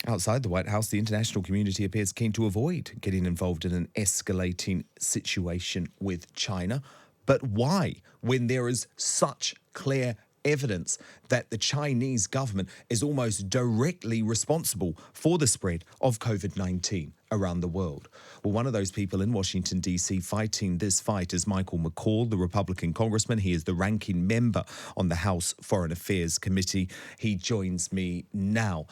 Outside the White House, the international community appears keen to avoid getting involved in an escalating situation with China. But why, when there is such clear evidence that the Chinese government is almost directly responsible for the spread of COVID-19 around the world? Well, one of those people in Washington, D.C. fighting this fight is Michael McCaul, the Republican congressman. He is the ranking member on the House Foreign Affairs Committee. He joins me now.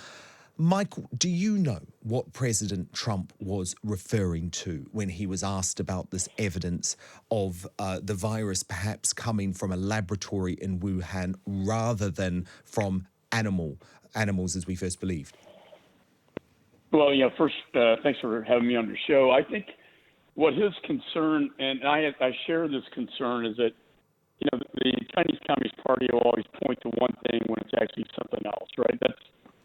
Michael, do you know what President Trump was referring to when he was asked about this evidence of the virus perhaps coming from a laboratory in Wuhan rather than from animals as we first believed? Well, first, thanks for having me on your show. I think what his concern, and I share this concern, is that, the Chinese Communist Party will always point to one thing when it's actually something else, right?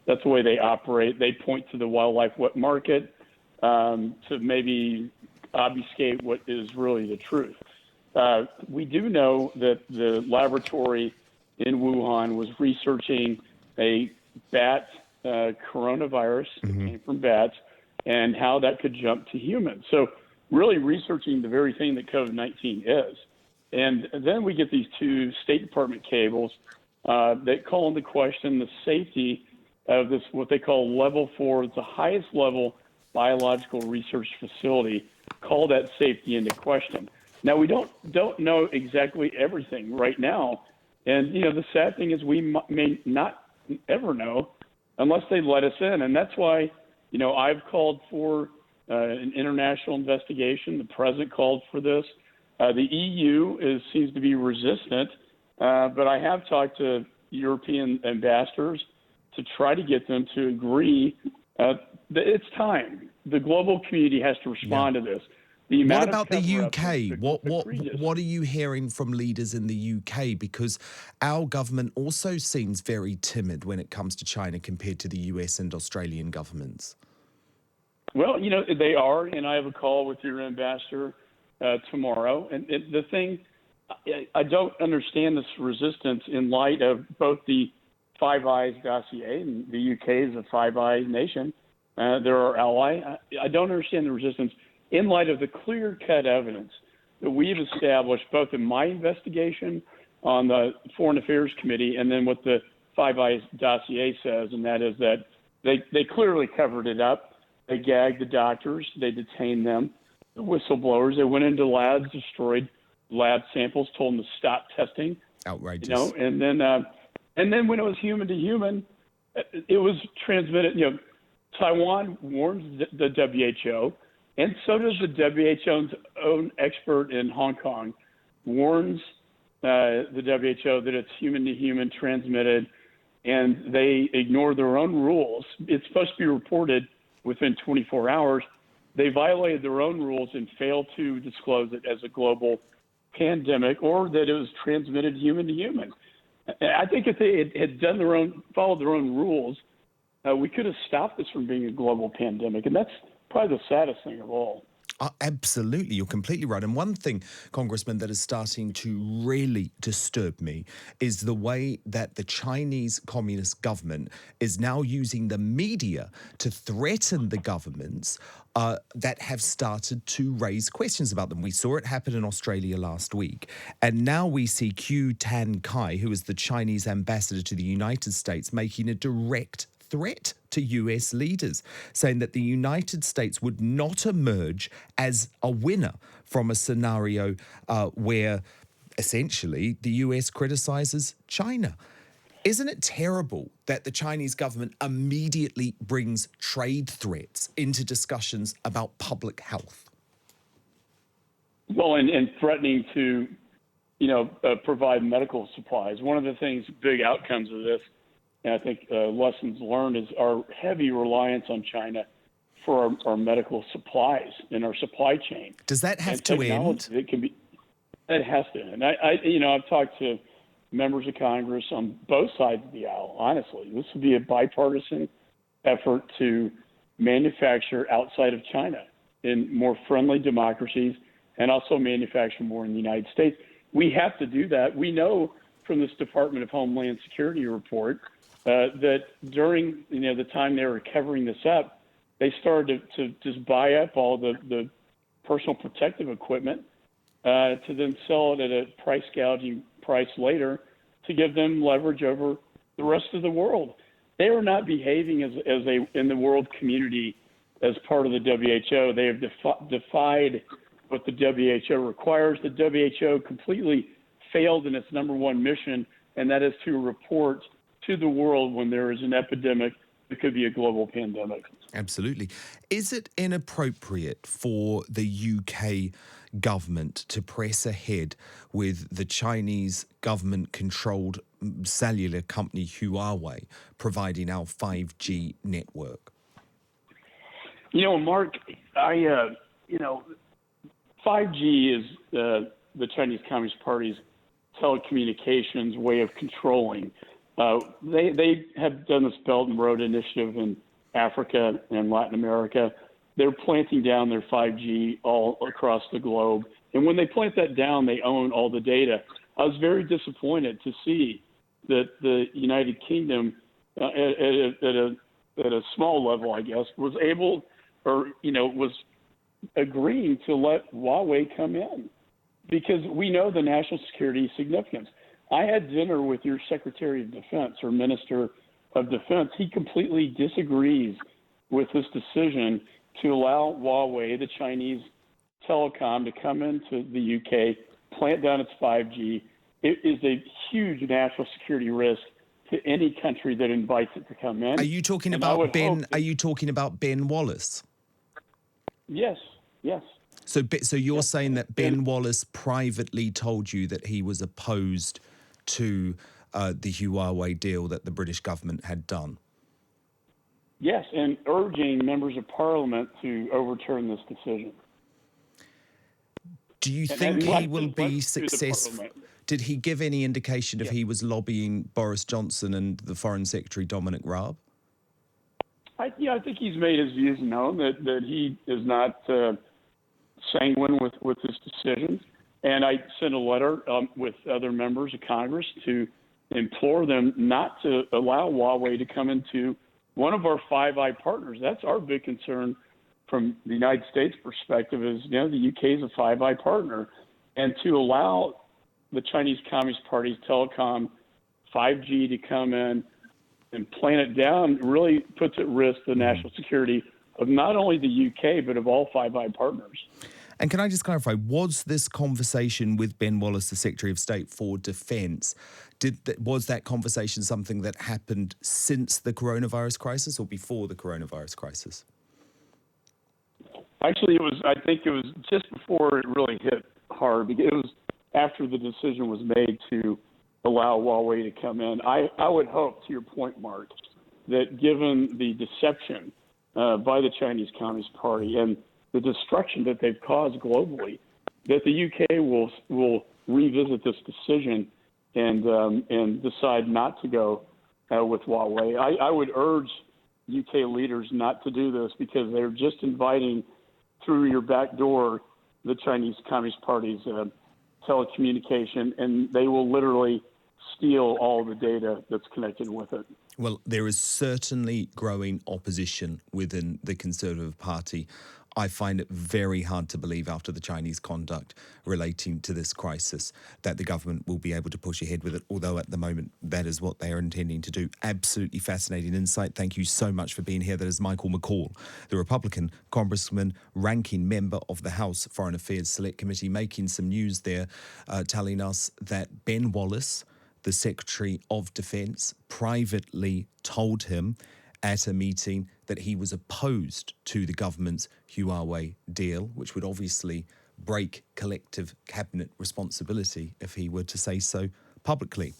That's the way they operate. They point to the wildlife wet market to maybe obfuscate what is really the truth. We do know that the laboratory in Wuhan was researching a bat coronavirus that came from bats and how that could jump to humans. So really researching the very thing that COVID-19 is. And then we get these two State Department cables that call into question the safety of this, what they call level 4. It's the highest level biological research facility. Call that safety into question. Now, we don't know exactly everything right now. And, the sad thing is we may not ever know unless they let us in. And that's why, I've called for an international investigation. The president called for this. The EU seems to be resistant. But I have talked to European ambassadors to try to get them to agree that it's time. The global community has to respond to this. What about the UK? What are you hearing from leaders in the UK? Because our government also seems very timid when it comes to China compared to the US and Australian governments. Well, they are, and I have a call with your ambassador tomorrow. And the thing, I don't understand this resistance in light of both the Five Eyes dossier, and the UK is a Five Eyes nation. They're our ally. I don't understand the resistance in light of the clear-cut evidence that we've established both in my investigation on the Foreign Affairs Committee and then what the Five Eyes dossier says, and that is that they clearly covered it up. They gagged the doctors. They detained them. The whistleblowers, they went into labs, destroyed lab samples, told them to stop testing. Outrageous. And then when it was human to human, it was transmitted. Taiwan warns the WHO, and so does the WHO's own expert in Hong Kong, warns the WHO that it's human to human transmitted, and they ignore their own rules. It's supposed to be reported within 24 hours. They violated their own rules and failed to disclose it as a global pandemic or that it was transmitted human to human. I think if they had followed their own rules, we could have stopped this from being a global pandemic. And that's probably the saddest thing of all. Absolutely. You're completely right. And one thing, Congressman, that is starting to really disturb me is the way that the Chinese Communist government is now using the media to threaten the governments that have started to raise questions about them. We saw it happen in Australia last week. And now we see Q Tan Kai, who is the Chinese ambassador to the United States, making a direct threat to US leaders, saying that the United States would not emerge as a winner from a scenario where essentially the US criticizes China. Isn't it terrible that the Chinese government immediately brings trade threats into discussions about public health? Well, and threatening to, provide medical supplies. One of the things, big outcomes of this, and I think lessons learned, is our heavy reliance on China for our medical supplies in our supply chain. Does that have to end? It has to end. I've talked to members of Congress on both sides of the aisle. Honestly, this would be a bipartisan effort to manufacture outside of China in more friendly democracies and also manufacture more in the United States. We have to do that. We know from this Department of Homeland Security report that during the time they were covering this up, they started to just buy up all the personal protective equipment to then sell it at a price gouging price later to give them leverage over the rest of the world. They are not behaving as in the world community as part of the WHO. They have defied what the WHO requires. The WHO completely failed in its number one mission, and that is to report to the world when there is an epidemic that could be a global pandemic. Absolutely. Is it inappropriate for the UK government to press ahead with the Chinese government-controlled cellular company Huawei providing our 5G network? Mark, 5G is the Chinese Communist Party's telecommunications way of controlling. They have done this Belt and Road Initiative in Africa and Latin America. They're planting down their 5G all across the globe. And when they plant that down, they own all the data. I was very disappointed to see that the United Kingdom, at a small level, I guess, was able was agreeing to let Huawei come in because we know the national security significance. I had dinner with your Secretary of Defense or Minister of Defense. He completely disagrees with this decision to allow Huawei, the Chinese telecom, to come into the UK, plant down its 5G. It is a huge national security risk to any country that invites it to come in. Are you talking about Ben? Are you talking about Ben Wallace? Yes. So you're saying that Ben Wallace privately told you that he was opposed to the Huawei deal that the British government had done? Yes, and urging members of Parliament to overturn this decision. Do you think he will be successful? Did he give any indication if he was lobbying Boris Johnson and the Foreign Secretary Dominic Raab? I think he's made his views known that he is not sanguine with this decision. And I sent a letter with other members of Congress to implore them not to allow Huawei to come into one of our Five Eye partners. That's our big concern from the United States perspective is, the UK is a Five Eye partner. And to allow the Chinese Communist Party's telecom 5G to come in and plant it down really puts at risk the national security of not only the UK, but of all Five Eye partners. And can I just clarify, was this conversation with Ben Wallace, the Secretary of State for Defence, was that conversation something that happened since the coronavirus crisis or before the coronavirus crisis? Actually, I think it was just before it really hit hard. It was after the decision was made to allow Huawei to come in. I would hope, to your point, Mark, that given the deception by the Chinese Communist Party and the destruction that they've caused globally, that the UK will revisit this decision and decide not to go with Huawei. I would urge UK leaders not to do this because they're just inviting through your back door the Chinese Communist Party's telecommunication, and they will literally steal all the data that's connected with it. Well, there is certainly growing opposition within the Conservative Party. I find it very hard to believe after the Chinese conduct relating to this crisis that the government will be able to push ahead with it, although at the moment that is what they are intending to do. Absolutely fascinating insight. Thank you so much for being here. That is Michael McCaul, the Republican Congressman, Ranking Member of the House Foreign Affairs Select Committee, making some news there, telling us that Ben Wallace, the Secretary of Defence, privately told him at a meeting that he was opposed to the government's Huawei deal, which would obviously break collective cabinet responsibility if he were to say so publicly.